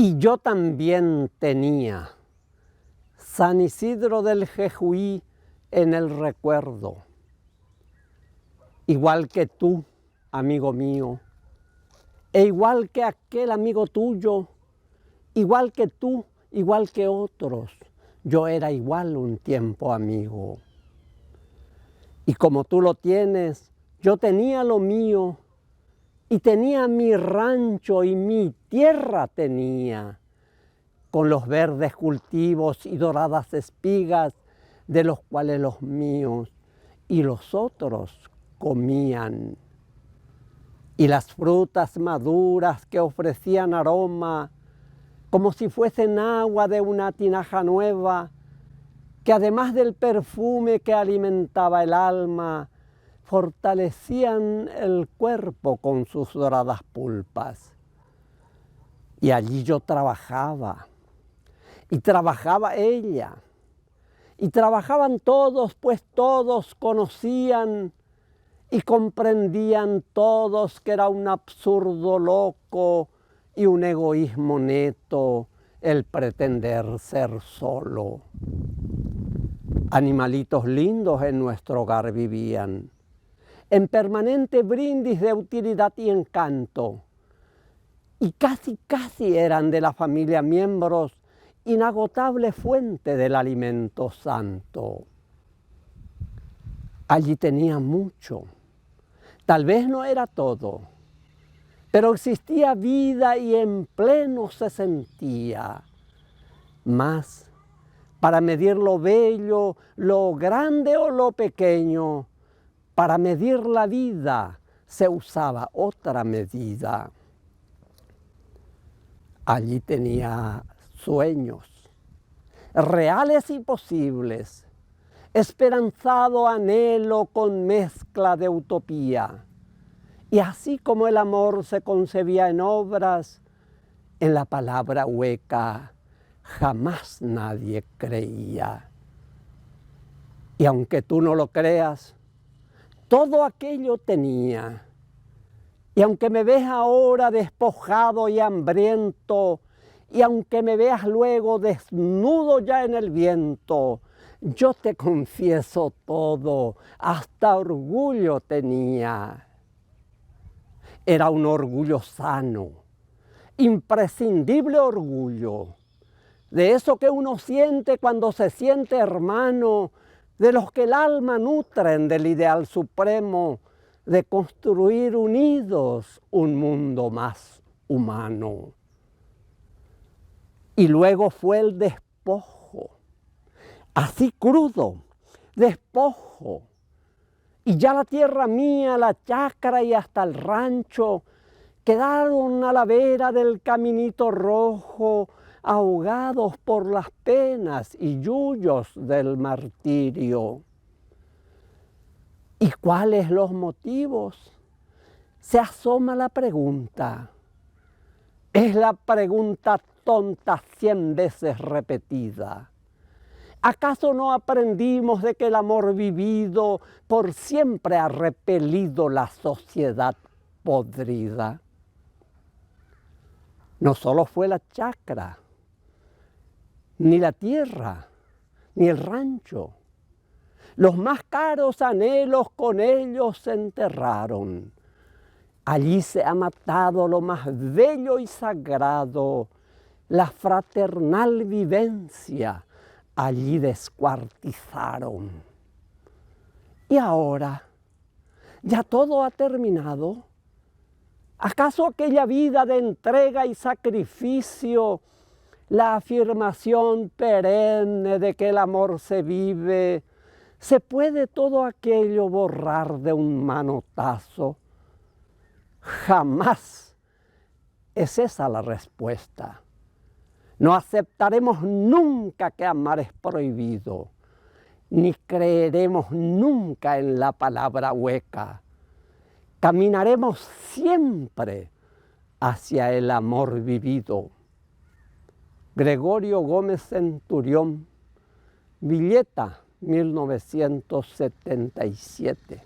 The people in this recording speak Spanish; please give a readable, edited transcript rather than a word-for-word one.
Y yo también tenía San Isidro del Jejuí en el recuerdo, igual que tú, amigo mío, e igual que aquel amigo tuyo, igual que tú, igual que otros. Yo era igual un tiempo amigo. Y como tú lo tienes, yo tenía lo mío, y tenía mi rancho y mi tierra tenía, con los verdes cultivos y doradas espigas, de los cuales los míos y los otros comían. Y las frutas maduras que ofrecían aroma, como si fuesen agua de una tinaja nueva, que además del perfume que alimentaba el alma, fortalecían el cuerpo con sus doradas pulpas. Y allí yo trabajaba, y trabajaba ella, y trabajaban todos, pues todos conocían y comprendían todos que era un absurdo loco y un egoísmo neto el pretender ser solo. Animalitos lindos en nuestro hogar vivían, en permanente brindis de utilidad y encanto, y casi eran de la familia miembros, inagotable fuente del alimento santo. Allí tenía mucho, tal vez no era todo, pero existía vida y en pleno se sentía. Mas, para medir lo bello, lo grande o lo pequeño, para medir la vida se usaba otra medida. Allí tenía sueños, reales y posibles, esperanzado anhelo con mezcla de utopía. Y así como el amor se concebía en obras, en la palabra hueca jamás nadie creía. Y aunque tú no lo creas, todo aquello tenía. Y aunque me ves ahora despojado y hambriento, y aunque me veas luego desnudo ya en el viento, yo te confieso todo, hasta orgullo tenía. Era un orgullo sano, imprescindible orgullo, de eso que uno siente cuando se siente hermano, de los que el alma nutren del ideal supremo, de construir unidos un mundo más humano. Y luego fue el despojo, así crudo, despojo. Y ya la tierra mía, la chacra y hasta el rancho quedaron a la vera del caminito rojo, ahogados por las penas y yuyos del martirio. ¿Y cuáles los motivos? Se asoma la pregunta. Es la pregunta tonta 100 veces repetida. ¿Acaso no aprendimos de que el amor vivido por siempre ha repelido la sociedad podrida? No solo fue la chacra, ni la tierra, ni el rancho. Los más caros anhelos con ellos se enterraron. Allí se ha matado lo más bello y sagrado, la fraternal vivencia, allí descuartizaron. Y ahora, ¿ya todo ha terminado? ¿Acaso aquella vida de entrega y sacrificio, la afirmación perenne de que el amor se vive, se puede todo aquello borrar de un manotazo? Jamás es esa la respuesta. No aceptaremos nunca que amar es prohibido, ni creeremos nunca en la palabra hueca. Caminaremos siempre hacia el amor vivido. Gregorio Gómez Centurión, Villeta, 1977.